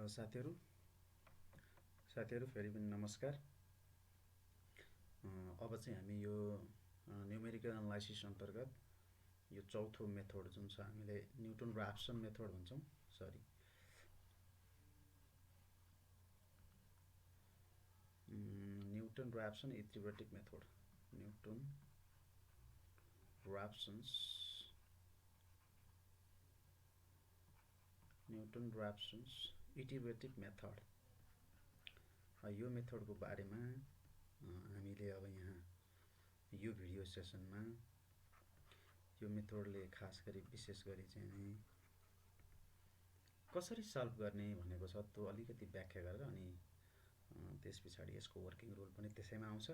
साथीहरू फेरि पनि नमस्कार। अब चाहिँ हामी यो न्युमेरिकल एनालाइसिस अन्तर्गत यो चौथो मेथड जुन छ हामीले न्युटन राप्सन मेथड भन्छौँ। न्युटन राप्सन इक्विबेटिक मेथड, न्युटन राप्सन्स इक्विबेटिक मेथड, यो मेथडको बारेमा हामीले अब यहाँ यो भिडियो सेसनमा यो मेथडले खास गरी विशेष गरी चाहिँ कसरी सल्भ गर्ने भनेको छ त्यो अलिकति व्याख्या गरेर अनि त्यस पछाडि यसको वर्किङ रुल पनि त्यसैमा आउँछ।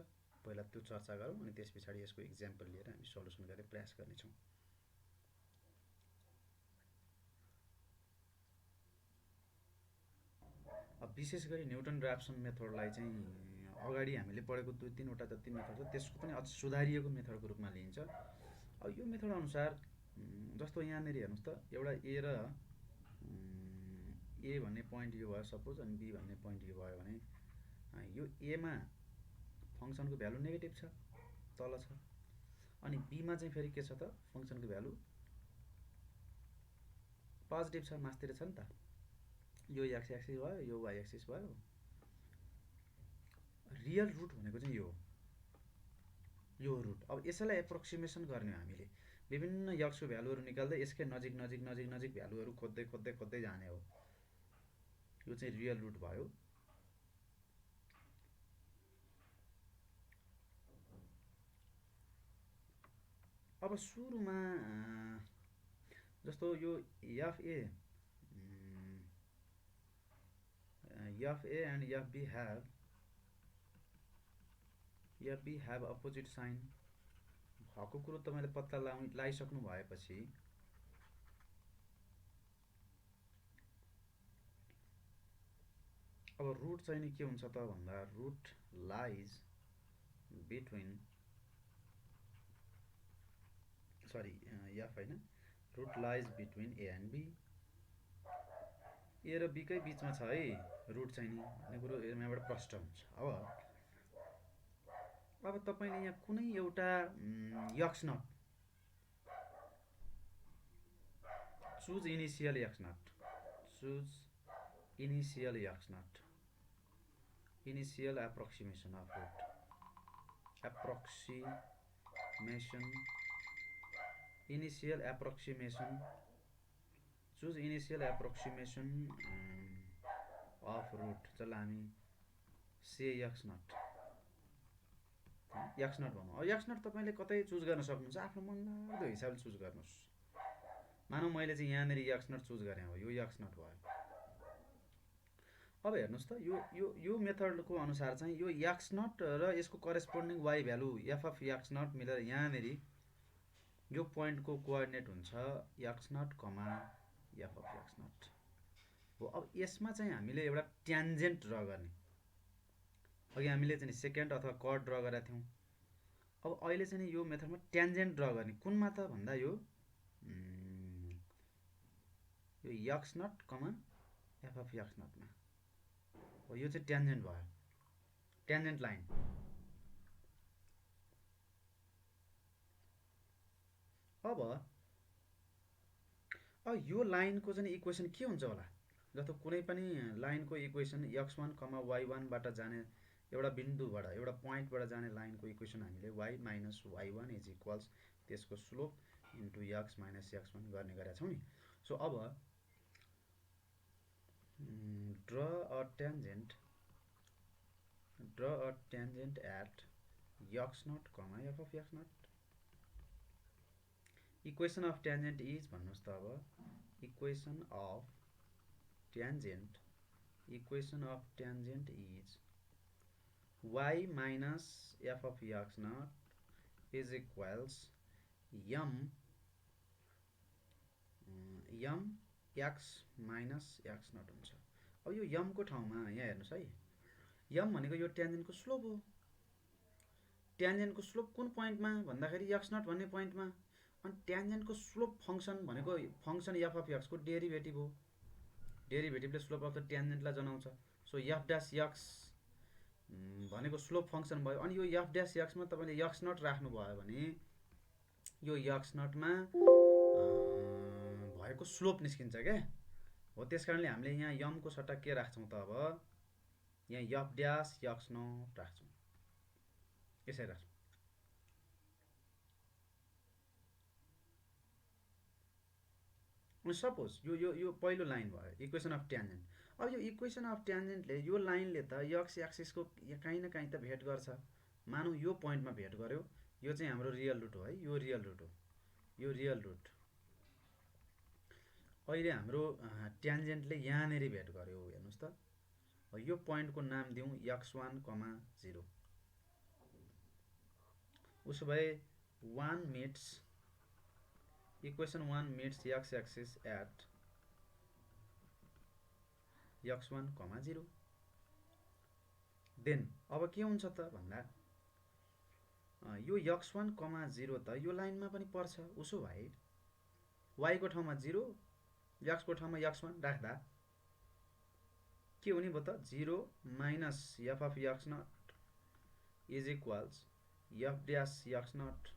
पहिला त्यो चर्चा गरौँ अनि त्यस पछाडि यसको इक्जाम्पल लिएर हामी सल्युसन गर्ने प्रयास गर्नेछौँ। अब विशेष गरी न्युटन राप्सन मेथडलाई चाहिँ अगाडि हामीले पढेको 2-3वटा जति मेथड छ त्यसको पनि अझ सुधारिएको मेथडको रूपमा लिइन्छ। अब यो मेथड अनुसार जस्तो यहाँनिर हेर्नुहोस् त, एउटा ए र ए भन्ने पोइन्ट यो भयो सपोज, अनि बी भन्ने पोइन्ट यो भयो भने यो एमा फङ्सनको भ्यालु नेगेटिभ छ, तल छ, अनि बीमा चाहिँ फेरि के छ त, फङ्सनको भ्यालु पोजिटिभ छ, मास्तिर छ नि त। यो एक्स एक्सिस भयो, यो वाइ एक्सिस भयो। रियल रुट भनेको चाहिँ यो रुट। अब यसैलाई एप्रोक्सिमेसन गर्ने हो हामीले, विभिन्न यक्सको भ्यालुहरू निकाल्दै यसकै नजिक नजिक नजिक नजिक भ्यालुहरू खोज्दै खोज्दै खोज्दै जाने हो। यो चाहिँ रियल रुट भयो। अब सुरुमा जस्तो यो F A and F B have opposite sign भएको कुरो तपाईँले पत्ता लगाइसक्नु भएपछि अब रुट चाहिँ नि के हुन्छ त भन्दा, रुट लाइज बिट्विन एफ होइन, root lies between A and B. A र बीकै बिचमा छ है रुट चाहिँ नि भन्ने कुरो यहाँबाट प्रष्ट हुन्छ। अब तपाईँले यहाँ कुनै एउटा x nought choose initial x nought, initial approximation of root, choose initial approximation of root, जसलाई हामी से यक्स नट भनौँ। अब यक्स नट तपाईँले कतै चुज गर्न सक्नुहुन्छ, आफ्नो मनलाग्दो हिसाबले चुज गर्नुहोस्। मानौँ मैले चाहिँ यहाँनिर यक्स नट चुज गरेँ हो, यो यक्स नट भयो। अब हेर्नुहोस् त, यो मेथडको अनुसार चाहिँ यो यक्स नट र यसको corresponding Y value F of x naught मिलेर यहाँनिर यो पोइन्टको कोअर्डिनेट हुन्छ x not comma F of x naught हो। अब यसमा चाहिँ हामीले एउटा ट्यान्जेन्ट ड्र गर्ने, अघि हामीले चाहिँ सेकेन्ड अथवा कर्ड ड्र गरेका थियौँ। अब अहिले चाहिँ यो मेथडमा ट्यान्जेन्ट ड्र गर्ने कुनमा त भन्दा यो x not comma F of x नटमा हो। यो चाहिँ ट्यान्जेन्ट भयो, ट्यान्जेन्ट लाइन। अब यो लाइनको चाहिँ इक्वेसन के हुन्छ होला, जस्तो कुनै पनि लाइनको इक्वेसन x1, y1बाट जाने एउटा बिन्दुबाट एउटा पोइन्टबाट जाने लाइनको इक्वेसन हामीले y minus y1 is equals त्यसको slope into x minus x1 गर्ने गरेका छौँ नि। सो अब draw a tangent at x nought comma F of x nought. Equation of tangent is भन्नुहोस् त। अब equation of tangent is y minus F of x nought is equals m x minus x nought हुन्छ। अब यो यमको ठाउँमा यहाँ हेर्नुहोस् है, यम भनेको यो ट्यान्जेन्टको स्लोप हो। ट्यान्जेन्टको स्लोप कुन पोइन्टमा भन्दाखेरि एक्स नट भन्ने पोइन्टमा, अनि ट्यान्जेन्टको स्लोप फङ्सन भनेको फङ्सन एफ अफ एक्सको डेरिभेटिभ हो। डेरिभेटिभले स्लोप अफ द ट्यान्जेन्टलाई जनाउँछ। सो एफ ड्यास एक्स भनेको स्लोप फङ्सन भयो। अनि यो एफ ड्यास एक्समा तपाईँले एक्स नट राख्नुभयो भने यो एक्स नटमा भएको स्लोप निस्किन्छ क्या हो। त्यस कारणले हामीले यहाँ यमको सट्टा के राख्छौँ त अब यहाँ एफ ड्यास एक्स नट राख्छौँ, यसरी राख्छौँ। सपोज यो पहिलो लाइन भयो इक्वेसन अफ ट्यान्जेन्ट। अब यो इक्वेसन अफ ट्यान्जेन्टले यो लाइनले त एक्स एक्सिसको कहीँ न कहीँ त भेट गर्छ। मानौँ यो पोइन्टमा भेट गर्यो, यो चाहिँ हाम्रो रियल रुट हो है, यो रियल रुट हो, यो रियल रुट। अहिले हाम्रो ट्यान्जेन्टले यहाँनिर भेट गर्यो, हेर्नुहोस् त। यो पोइन्टको नाम दिउँ x1, 0। उसो भए 1 meets equation 1 meets x axis at x1, 0। Then अब के हुन्छ त भन्दा यो x1, 0 त यो लाइनमा पनि पर्छ। उसो भए y को ठाउँमा 0, x को ठाउँमा x1 राख्दा के हुने भयो त 0 minus f of x not is equals f dash x naught.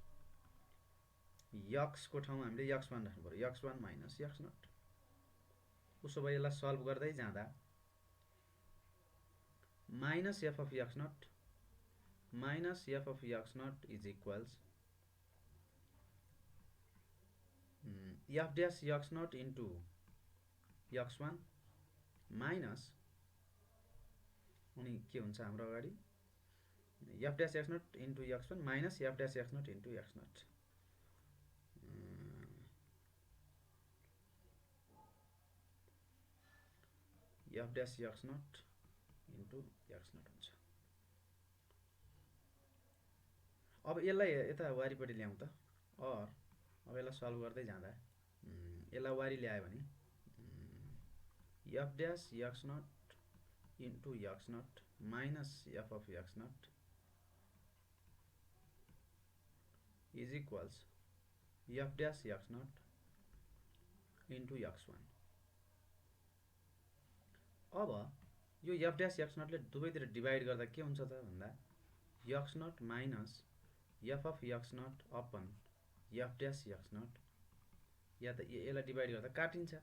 x को ठाउँमा हामीले x1 राख्नु पर्यो, x1 माइनस x नट। उसो भए यसलाई सल्भ गर्दै जाँदा minus f of x not minus f of x not is equals f dash x not into x1 minus अनि के हुन्छ हाम्रो अगाडि f dash x not into x1 minus f dash x not into x naught. f dash x not into x naught हुन्छ। अब यसलाई यता वारिपट्टि ल्याउँ त। अब यसलाई सल्भ गर्दै जाँदा यसलाई वारी ल्यायो भने f dash x not into x not minus f of x not is equals f dash x not into x1। अब यो f ड्यास x नटले दुवैतिर डिभाइड गर्दा के हुन्छ त भन्दा x not minus f of x nought upon f dash x nought, या त यसलाई डिभाइड गर्दा काटिन्छ,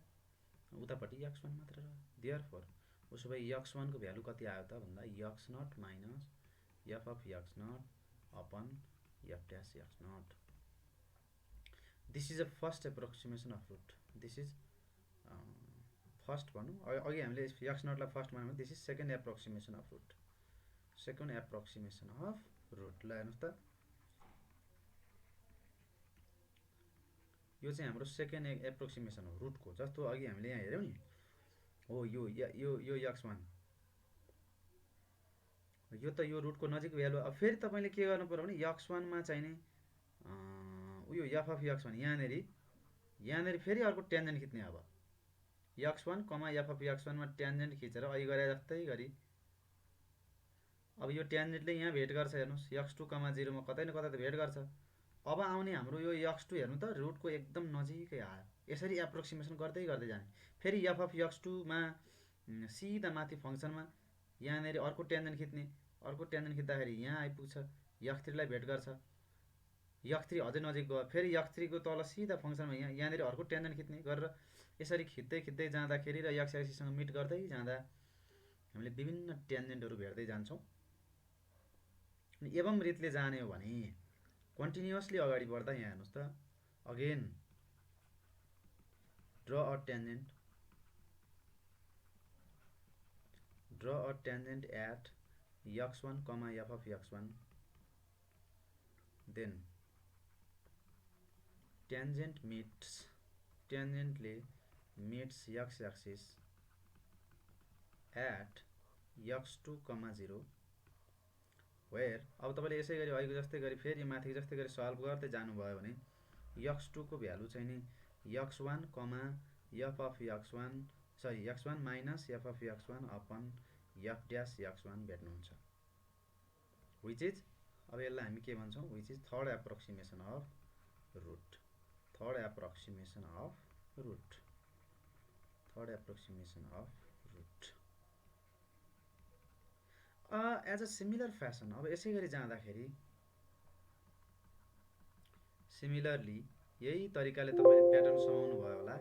उतापट्टि x1 मात्र रह्यो। देयरफोर उसो भए x1 को भ्यालु कति आयो त भन्दा x not minus f of x nought upon f dash x nought. This is a first approximation of root. This is first भनौँ, अघि हामीले x नटलाई फर्स्ट मान्यौँ, this is second approximation of root. Second approximation of root. ल हेर्नुहोस् त, यो चाहिँ हाम्रो सेकेन्ड एप्रोक्सिमेसन हो रुटको। जस्तो अघि हामीले यहाँ हेऱ्यौँ नि, हो यो x1, यो त यो रुटको नजिक भ्यालु। अब फेरि तपाईँले के गर्नु पर्यो भने x1 मा चाहिने उयो f अफ x1 यहाँनिर फेरि अर्को ट्यान्जेन्ट खिच्ने। अब x1, f अफ x1 मा ट्यान्जेन्ट खिचेर अघि गरे जस्तै गरी अब यो ट्यान्जेन्टले यहाँ भेट गर्छ। हेर्नुहोस् x2, 0 मा कतै न कतै त भेट गर्छ। अब आउने हाम्रो यो x2 हेर्नु त रुटको एकदम नजिकै आयो। यसरी एप्रोक्सिमेसन गर्दै गर्दै जाने। फेरि f अफ x2 मा सिधा माथि फङ्सनमा यहाँनिर अर्को ट्यान्जेन्ट खिच्ने, अर्को ट्यान्जेन्ट खिच्दाखेरि यहाँ आइपुग्छ, x3 लाई भेट गर्छ, x3 अझै नजिक गयो, फेरि x3 को तल सिधा फङ्सनमा यहाँनिर अर्को ट्यान्जेन्ट खिच्ने गरेर यसरी खिच्दै जाँदाखेरि र x एक्सिससँग मिट गर्दै जाँदा हामीले विभिन्न ट्यान्जेन्टहरू भेट्दै जान्छौँ। अनि एवं रीतले जाने हो भने कन्टिन्युअसली अगाडि बढ्दा यहाँ हेर्नुहोस् त, again draw a tangent at x1, f of x1, then ट्यान्जेन्टले meets x axis at x2, 0 where अब तपाईँले यसै गरी अहिलेको जस्तै गरी फेरि माथि जस्तै गरी सल्भ गर्दै जानुभयो भने x2 को भ्यालु चाहिँ नि x1, f of x1 सरी x1 minus f of x1 upon f dash x1 भेट्नुहुन्छ। विच इज अब यसलाई हामी के भन्छौँ, which is third approximation of root. Third approximation of root. Third approximation of root as a similar fashion. अब यसै गरी जाँदाखेरि सिमिलरली यही तरिकाले तपाईँले प्याटर्न समाउनु भयो होला।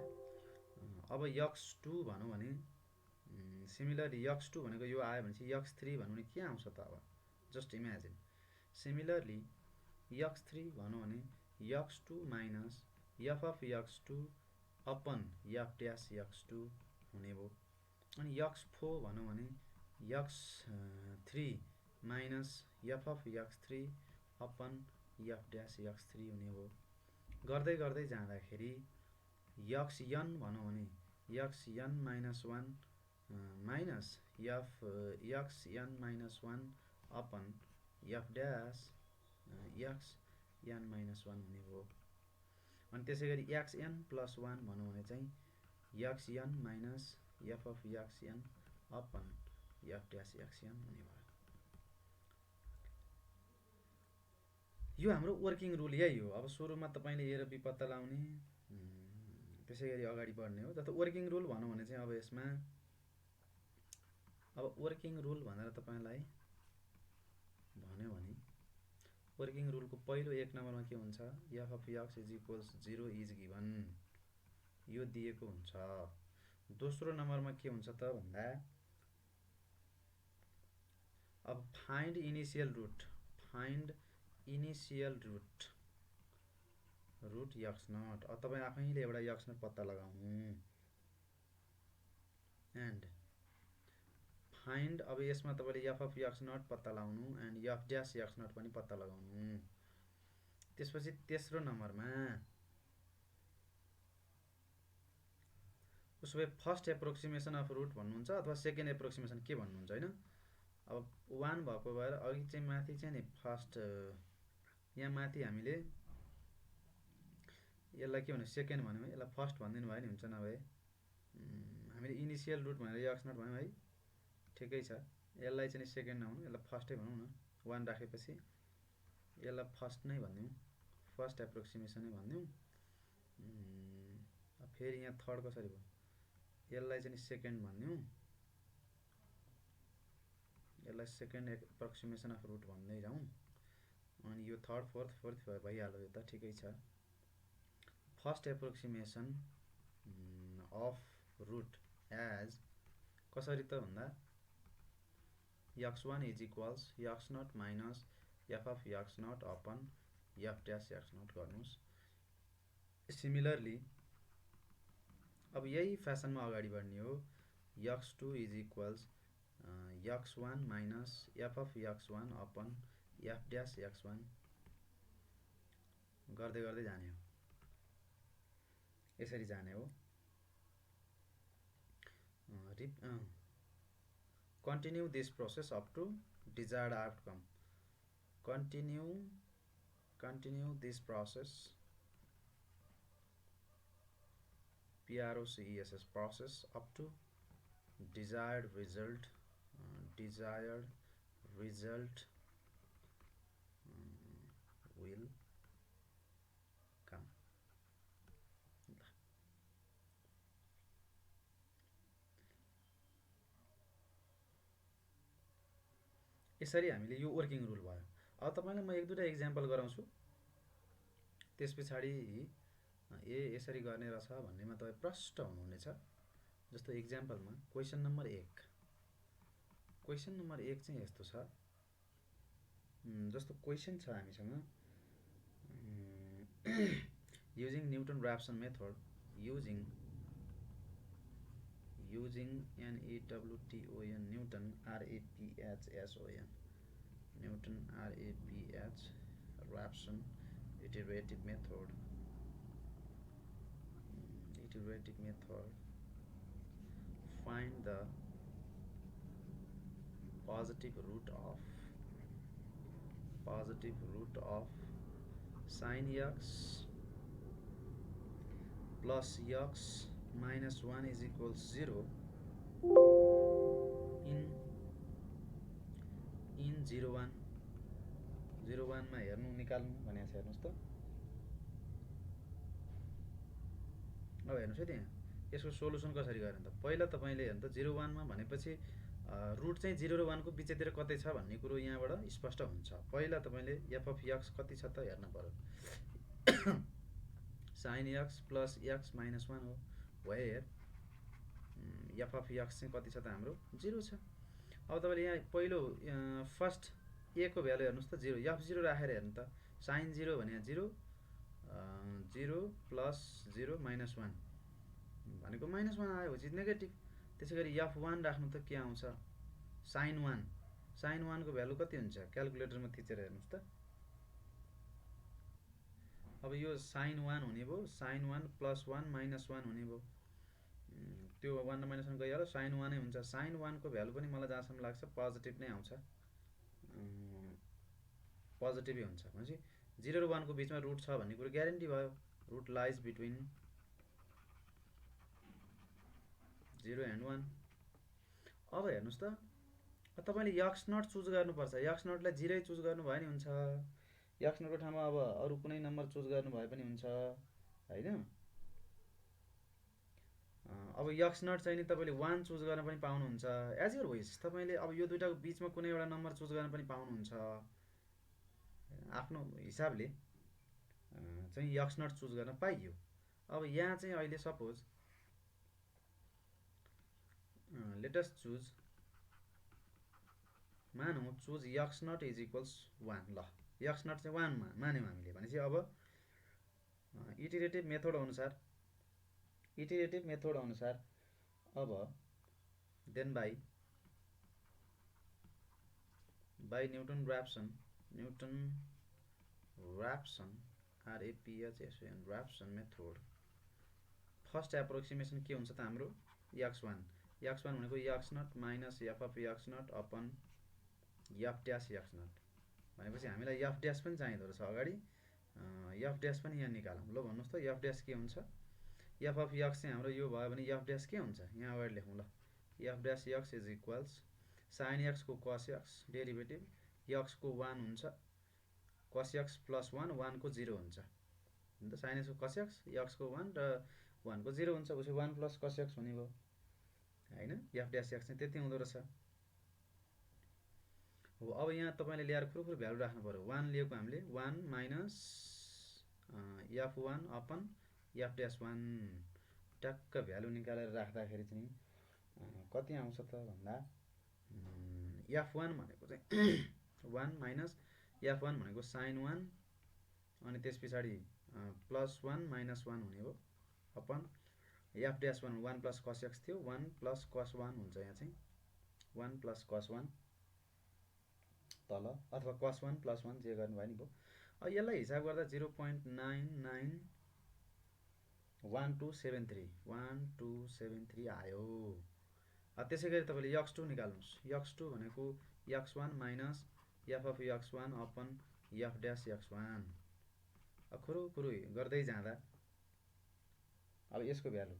अब x2 भनौँ भने सिमिलरली x2 भनेको यो आयो भने चाहिँ x3 भनौँ भने के आउँछ त? अब जस्ट इमेजिन सिमिलरली x3 भनौँ भने x2 minus f of x2 upon f dash x2 हुने भयो। अनि x4 भनौँ भने x3 minus f of x3 upon f dash x3 हुने भयो। गर्दै गर्दै जाँदाखेरि xn भनौँ भने xn minus 1 minus xn minus 1 upon f dash xn minus 1 हुने भयो। अनि त्यसै गरी xn प्लस 1 भनौँ भने चाहिँ xn minus f of xn upon f dash xn हुने भयो। यो हाम्रो वर्किङ रुल यही हो। अब सुरुमा तपाईँले ए र बी पत्ता लगाउने, त्यसै गरी अगाडि बढ्ने हो। जस्तो वर्किङ रुल भनौँ भने चाहिँ अब यसमा अब वर्किङ रुल भनेर तपाईँलाई भन्यो भने वर्किङ रुलको पहिलो एक नम्बरमा के हुन्छ? f of x is equals 0 is given, यो दिएको हुन्छ। दोस्रो नम्बरमा के हुन्छ त भन्दा अब find initial root, find initial root root x0। अब तपाईँ आफैले एउटा x0 पत्ता लगाउनु एन्ड फाइन्ड, अब यसमा तपाईँले f अफ x0 पत्ता लगाउनु एन्ड f ड्यास x0 पनि पत्ता लगाउनु। त्यसपछि तेस्रो नम्बरमा उसो भए फर्स्ट एप्रोक्सिमेसन अफ रुट भन्नुहुन्छ अथवा सेकेन्ड एप्रोक्सिमेसन के भन्नुहुन्छ हैन? अब 1 भएको भएर अघि चाहिँ माथि चाहिँ नि फर्स्ट, यहाँ माथि हामीले यसलाई के भन्यो सेकेन्ड भन्यौँ है, यसलाई फर्स्ट भनिदिनु भयो नि हुन्छ। नभए हामीले इनिसियल रुट भनेर x0 भन्यौँ है, ठिकै छ। यसलाई चाहिँ सेकेन्ड नभनौँ, यसलाई फर्स्टै भनौँ न। 1 राखेपछि यसलाई फर्स्ट नै भनिदिउँ, फर्स्ट एप्रोक्सिमेसनै भनिदिउँ। फेरि यहाँ थर्ड कसरी भयो? यसलाई चाहिँ सेकेन्ड भनिदिउँ, यसलाई सेकेन्ड एप्रोक्सिमेसन अफ रुट भन्दै जाउँ। अनि यो थर्ड फोर्थ भइहाल्यो, यो त ठिकै छ। First approximation of root as कसरी त भन्दा x1 is equals x0 minus f of x0 upon f dash x0 गर्नुहोस्। सिमिलरली अब यही फ्यासनमा अगाडि बढ्ने हो। x2 is equals x1 minus f of x1 upon f dash x1 गर्दै गर्दै जाने हो, यसरी जाने हो। Continue this process up to desired outcome, continue this process PROCESS process up to desired result will come। यसरी हामीले यो वर्किङ रुल भयो। अब तपाईलाई म एक दुईटा एक्जाम्पल गराउँछु, त्यस पछाडि यसरी गर्ने रहेछ भन्नेमा तपाईँ प्रष्ट हुनुहुनेछ। जस्तो एक्जाम्पलमा क्वेसन नम्बर 1, क्वेसन नम्बर 1 चाहिँ यस्तो छ। जस्तो क्वेसन छ हामीसँग using Newton Raphson method using NEWTON Newton RAPHSON Newton RAPH Raphson iterative method find the positive root of sin x plus x minus 1 is equals 0 in 0 1 मा हेर्नु निकाल्नु भनेको छ। हेर्नुस् त, अब हेर्नुस् है त्यहाँ यसको सोलुसन कसरी गर्ने त पहिला तपाईँले हेर्नु त 0 1 मा भनेपछि रुट चाहिँ 0 र 1 को बिचतिर कतै छ भन्ने कुरो यहाँबाट स्पष्ट हुन्छ। पहिला तपाईँले f अफ x कति छ त हेर्न पर्यो। sin x plus x minus 1 हो वेयर f अफ x चाहिँ कति छ त हाम्रो 0 छ। अब तपाईँले यहाँ पहिलो फर्स्ट a को भ्यालु हेर्नुहोस् त 0 f0 राखेर हेर्नु त sin 0 भने 0 0 प्लस 0 माइनस 1 भनेको माइनस 1 आयो पछि नेगेटिभ। त्यसै गरी f1 राख्नु त के आउँछ sin 1 को भ्यालु कति हुन्छ क्यालकुलेटरमा थिचेर हेर्नुहोस् त। अब यो sin 1 हुने भयो sin 1 प्लस 1 माइनस 1 हुने भयो त्यो 1 र माइनस 1 गइहाल्यो sin 1 नै हुन्छ। sin 1 को भ्यालु पनि मलाई जहाँसम्म लाग्छ पोजिटिभ नै आउँछ पोजिटिभै हुन्छ भनेपछि 0 र 1 को बिचमा रुट छ भन्ने कुरो ग्यारेन्टी भयो। Root lies between 0 and 1। अब हेर्नुहोस् त तपाईँले x0 चुज गर्नुपर्छ। x0 लाई 0 चुज गर्नुभयो नि हुन्छ। x0 को ठाउँमा अब अरू कुनै नम्बर चुज गर्नुभयो पनि हुन्छ हैन। अब x0 चाहिँ नि तपाईँले 1 चुज गर्न पनि पाउनुहुन्छ एज योर विश। तपाईँले अब यो दुईटाको बिचमा कुनै एउटा नम्बर चुज गर्न पनि पाउनुहुन्छ आफ्नो हिसाबले चाहिँ x0 चुज गर्न पाइयो। अब यहाँ चाहिँ अहिले सपोज लेट अस चुज मानौँ चुज x0 इज इक्वल्स 1 ल x0 चाहिँ 1 मान्यौँ हामीले भनेपछि अब इटरेटिभ मेथड अनुसार अब then by Newton Raphson RAPSON Raphson method first approximation के हुन्छ त हाम्रो x1 भनेको x0 minus f of x0 upon f dash x0 भनेपछि हामीलाई f ड्यास पनि चाहिँदो रहेछ अगाडि f ड्यास पनि यहाँ निकालौँ ल भन्नुहोस् त f ड्यास के हुन्छ f अफ x चाहिँ हाम्रो यो भयो भने f ड्यास के हुन्छ यहाँ अगाडि लेखौँ ल f dash x is equals sin x को cos x डेरिभेटिभ x को 1 हुन्छ cos x प्लस 1 को 0 हुन्छ नि त sin x को cos x को 1 र 1 को 0 हुन्छ उसो 1 प्लस cos x हुने भयो हैन। f ड्यास x चाहिँ त्यति हुँदो रहेछ। हो अब यहाँ तपाईँले ल्याएर खुरुखुरु भ्यालु राख्नु पर्यो 1 लिएको हामीले 1 minus f1 upon f dash 1 ट्याक्क भ्यालु निकालेर राख्दाखेरि चाहिँ कति आउँछ त भन्दा f1 भनेको चाहिँ 1 माइनस f1 भनेको sin 1 अनि त्यस पछाडि प्लस 1 माइनस 1 हुने हो upon f dash 1 plus cos x थियो 1 प्लस cos 1 हुन्छ यहाँ चाहिँ 1 प्लस cos 1 तल अथवा cos 1 प्लस 1 जे गर्नु भयो नि भयो। अब यसलाई हिसाब गर्दा 0.991273 आयो। त्यसै गरी तपाईँले x2 निकाल्नुहोस् x2 भनेको x1 minus f of x1 upon f dash x1 खुरुखुरु गर्दै जाँदा अब यसको भ्यालु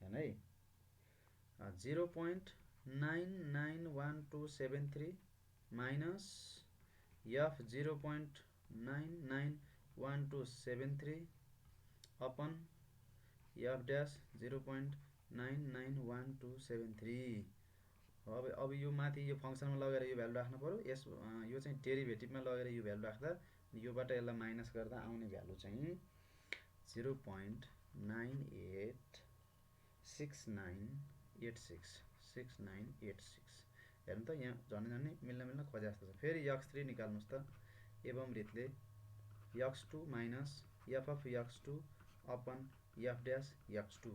हेर्नु है 0.991273 minus f 0.991273 upon f dash 0.991273। अब यो माथि यो फंक्सनमा लगेर यो भ्यालु राख्नु पर्यो यस यो चाहिँ डेरिभेटिभमा लगेर यो भ्यालु राख्दा योबाट यसलाई माइनस गर्दा आउने भ्यालु चाहिँ 0.986986 हेर्नु त यहाँ झन्डै मिल्न खोजे जस्तो छ। फेरि x3 निकाल्नुस् त एवं रीतले x2 minus f of x2 upon f dash x2।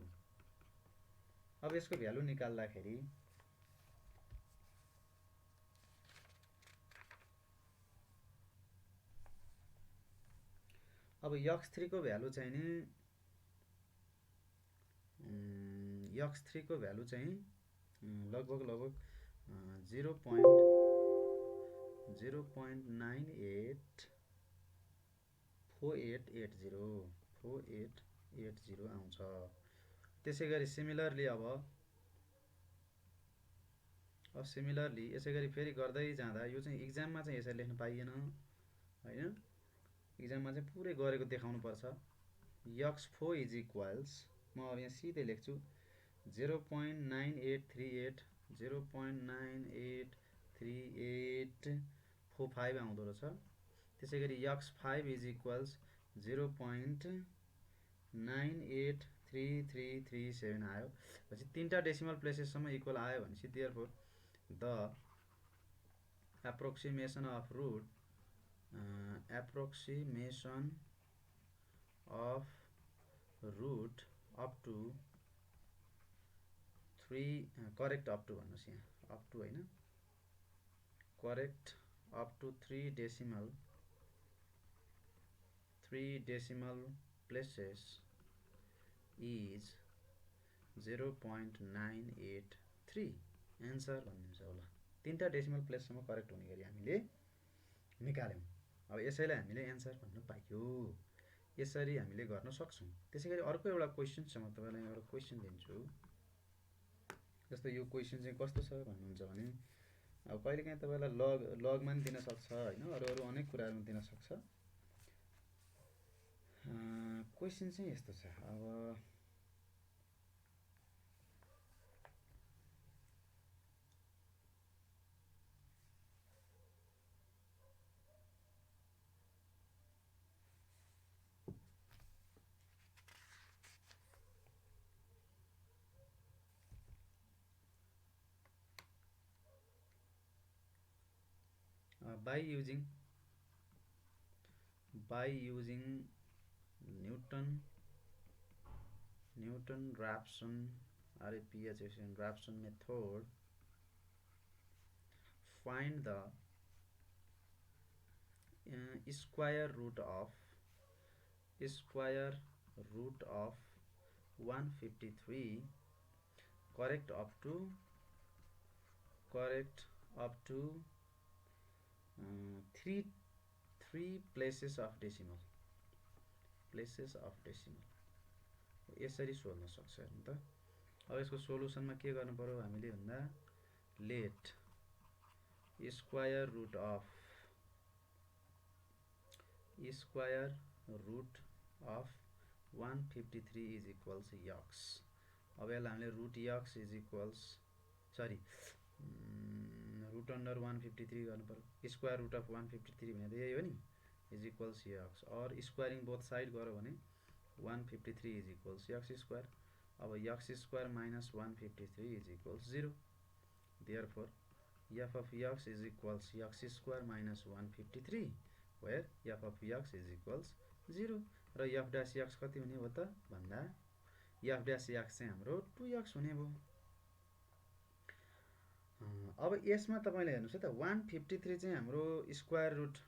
अब यसको भ्यालु निकाल्दाखेरि अब x3 को भ्यालु चाहिँ नि x3 को भ्यालु चाहिँ लगभग 0.984880 आउँछ। त्यसै गरी सिमिलरली अब यसै गरी फेरि गर्दै जाँदा यो चाहिँ एक्जाममा चाहिँ यसरी लेख्न पाइएन हैन। एक्जाममा चाहिँ पुरै गरेको देखाउनु पर्छ। x4 इज इक्वल्स म अब यहाँ सिधै लेख्छु 0.9838 0.983845 आउँदो रहेछ। त्यसै गरी x5 इज इक्वल्स 0.983337 आयो। पछि तीनटा डेसिमल प्लेसेससम्म इक्वल आयो भनेपछि therefore the approximation of root up to 3 correct up to भन्नुस् यहाँ अप टु हैन correct up to 3 decimal places is 0.983 answer भन्नुहुन्छ होला। तीनटा डेसिमल प्लेससम्म करेक्ट हुने गरी हामीले निकाल्यौं। अब यसैलाई हामीले एन्सर भन्न पाइयो। यसरी हामीले गर्न सक्छौं। त्यसैगरी अर्को एउटा क्वेशन छ, म तपाईलाई एउटा क्वेशन दिन्छु। जस्तो यो क्वेशन चाहिँ कस्तो छ भन्नुहुन्छ भने अब कहिलेकाहीँ तपाईलाई लगमा नि दिन सक्छ हैन, अरु अनेक कुराहरुमा दिन सक्छ। क्वेशन चाहिँ यस्तो छ। अब by using Newton-Raphson Raphson method, find the square root of 153 correct up to 3 places of decimal यसरी सोध्न सक्छ नि त। अब यसको सोलुसनमा के गर्नु पर्यो हामीले भन्दा let square root of 153 is equals x. अब यसलाई हामीले root x is equals root under 153 गर्नु पर्यो। स्क्वायर रुट अफ 153 भने त यही हो नि, इज इक्वल्स यक्स। और स्क्वायरिङ बोथ साइड गर्यो भने 153 इज इक्वल्स यक्स स्क्वायर। अब x square minus 153 is equals 0। Therefore f of x is equals x square minus 153 where f of x is equals 0 र f dash x कति हुने हो त भन्दा f dash x चाहिँ हाम्रो 2x हुने भयो। अब यसमा तपाईले हेर्नुस् है त 153 चाहिँ हाम्रो स्क्वायर रुट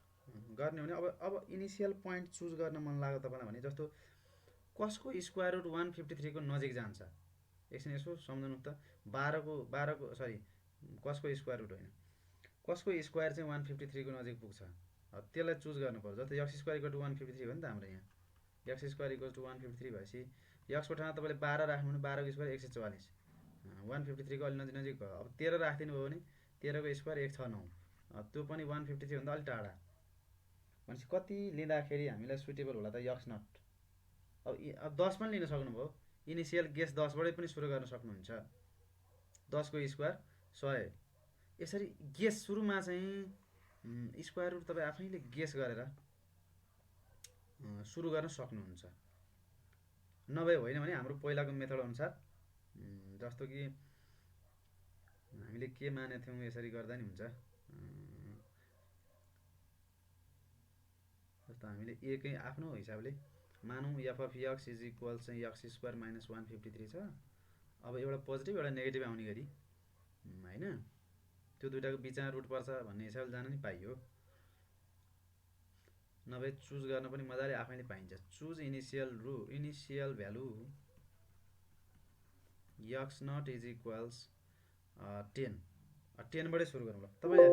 गर्ने हो भने अब इनिशियल प्वाइन्ट चुज गर्न मन लाग्यो तपाईलाई भने जस्तो कसको स्क्वायर रुट 153 को नजिक जान्छ एकछिन यसो सम्झनु त। 12 को कसको स्क्वायर रुट होइन, कसको स्क्वायर चाहिँ 153 को नजिक पुग्छ त्यसलाई चुज गर्नु पर्छ। जस्तै x स्क्वायर इक्वल टु 153 हो नि त हाम्रो यहाँ। x स्क्वायर इक्वल टु 153 भएपछि x को ठाउँमा तपाईले 12 राख्नु भने 12 को स्क्वायर 144 153 को अलि नजिक भयो। अब 13 राख्दिनु भयो भने 13 को स्क्वायर 169 त्यो पनि 153 भन्दा अलि टाढा। भनेपछि कति लिँदाखेरि हामीलाई सुटेबल होला त x नट। अब 10 पनि लिन सक्नुभयो, इनिशियल गेस 10 बाटै पनि सुरु गर्न सक्नुहुन्छ। 10 को स्क्वायर 100। यसरी गेस सुरुमा चाहिँ स्क्वायर रुट तपाई आफैले गेस गरेर सुरु गर्न सक्नुहुन्छ। नभए होइन भने हाम्रो पहिलाको मेथड अनुसार जस्तो कि हामीले के माने थियौं यसरी गर्दा नि हुन्छ। जस्तो हामीले एकै आफ्नो हिसाबले मानौं f of x is equal चाहिँ x square minus 153 छ। अब एउटा पोजिटिभ एउटा नेगेटिभ आउने गरी हैन त्यो दुईटाको बीचमा रुट पर्छ भन्ने हिसाबले जान नि पाइयो। नभए चुज गर्न पनि मजाले आफैले पाइन्छ। Choose initial value x not is equals 10 बाटै सुरु गरौँ ल। तपाईले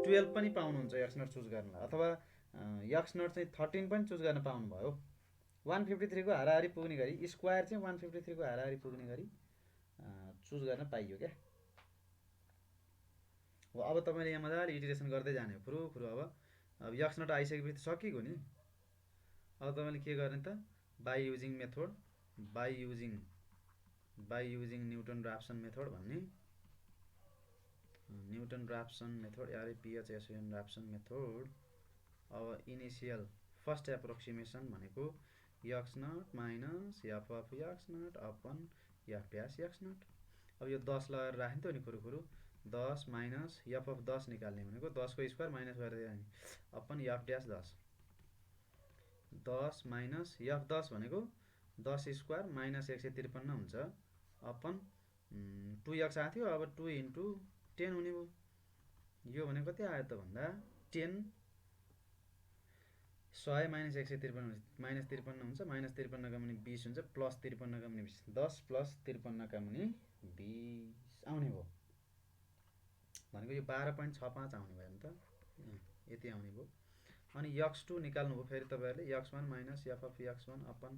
12 पनि पाउनुहुन्छ x नट चुज गर्नलाई, अथवा x नट चाहिँ 13 पनि चुज गर्न पाउनु भयो। 153 को हाराहारी पुग्ने गरी स्क्वायर चाहिँ 153 को हाराहारी पुग्ने गरी चुज गर्न पाइयो क्या। अब तपाईले यहाँ मजाले इटरेसन गर्दै जाने हो फुरु। अब x नट आइसकेपछि सकिएको नि। अब तपाईले के गर्ने त by using by using Newton Raphson method भन्ने Newton Raphson method RAPHSON Raphson method. अब इनिसियल फर्स्ट एप्रोक्सिमेसन भनेको x not minus f of x nought upon f dash x nought. अब यो 10 लगाएर राखिन्थ्यो नि खुरुखुरु 10 माइनस f अफ 10 निकाल्ने भनेको 10 को स्क्वायर माइनस गरेर upon f dash 10 10 minus f 10 भनेको 10 स्क्वायर माइनस 153 हुन्छ अपन 2x आएको थियो। अब 2 इन्टु 10 हुने भयो। यो भने कति आयो त भन्दा 10 100 माइनस 153 माइनस 53 हुन्छ। माइनस 53 का मुनि 20 हुन्छ प्लस 53 का मुनि 20 10 प्लस 53 का मुनि 20 आउने भयो भनेको यो 12.65 आउने भयो नि त यति आउने भयो। अनि x2 निकाल्नु भयो फेरि तपाईहरुले x1 minus f of x1 upon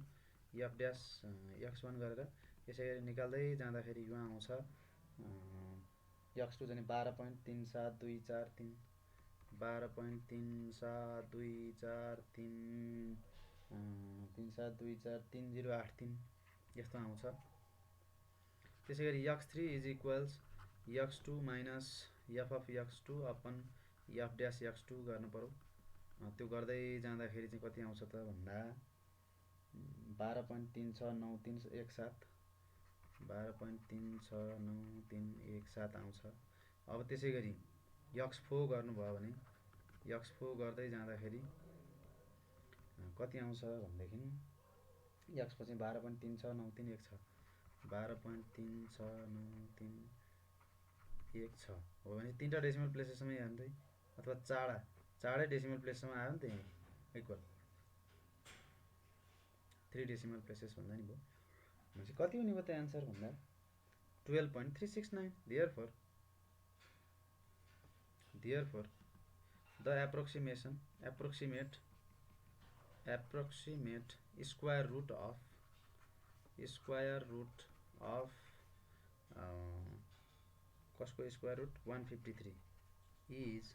f dash x1 गरेर यसरी निकाल्दै जाँदाखेरि यो आउँछ x2 जाने 12.37243 12.37243 37243 यस्तो आउँछ। त्यसैगरी x3 is equals x2 minus f of x2 upon f dash x2 गर्नु पर्यो। त्यो गर्दै जाँदाखेरि चाहिँ कति आउँछ त भन्दा 12.36917 12.36917 आउँछ। अब त्यसैगरी x4 गर्नुभयो भने x4 गर्दै जाँदाखेरि कति आउँछ भन्देखि x पछि 12.36931 12.36931 हो भने तीनटा डेसिमल प्लेसेससम्म हेर्दै अथवा चारै डेसिमल प्लेससम्म आयो नि त इक्वल 3 डेसिमल प्लेसेस भन्दा नि भयो भनेपछि कति हुने भयो त आन्सर भन्दा 12.369। therefore the approximate square root of कसको square root 153 is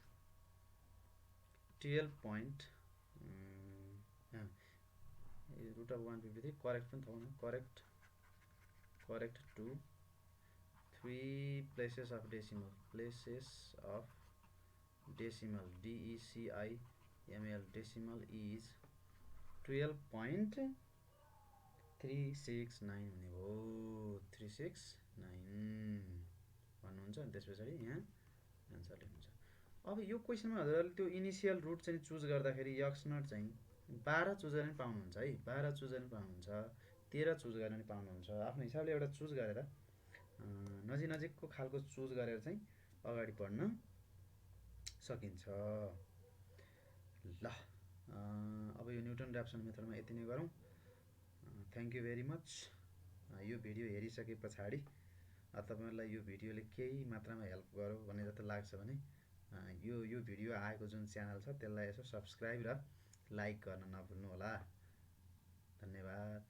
12. root of 153 correct पनि थाहा correct to 3 places of decimal decimal decimal is 12.369 हुने भयो 369 भन्नुहुन्छ अनि त्यसपछि यहाँ आन्सर लेख्नुहुन्छ। अब यो क्वेशनमा हजुरहरुले त्यो इनिशियल रुट चाहिँ चुज गर्दाखेरि x नट चाहिँ 12 चुज गर्ने पाउनुहुन्छ है 12 चुज गर्ने पाउनुहुन्छ 13 चुज गर्ने पाउनुहुन्छ। आफ्नो हिसाबले एउटा चुज गरेर नजिकको खालको चुज गरेर चाहिँ अगाडि बढ्न सकिन्छ। ल अब यो न्युटन र्याप्सन मेथडमा यति नै गरौँ। Thank you very much. यो भिडियो हेरिसके पछाडि तपाईहरुलाई यो भिडियोले केही मात्रामा हेल्प गर्यो भन्ने जस्तो लाग्छ भने यो भिडियो आएको जुन च्यानल छ त्यसलाई यसो सब्स्क्राइब र लाइक गर्न नभुल्नु होला। धन्यवाद।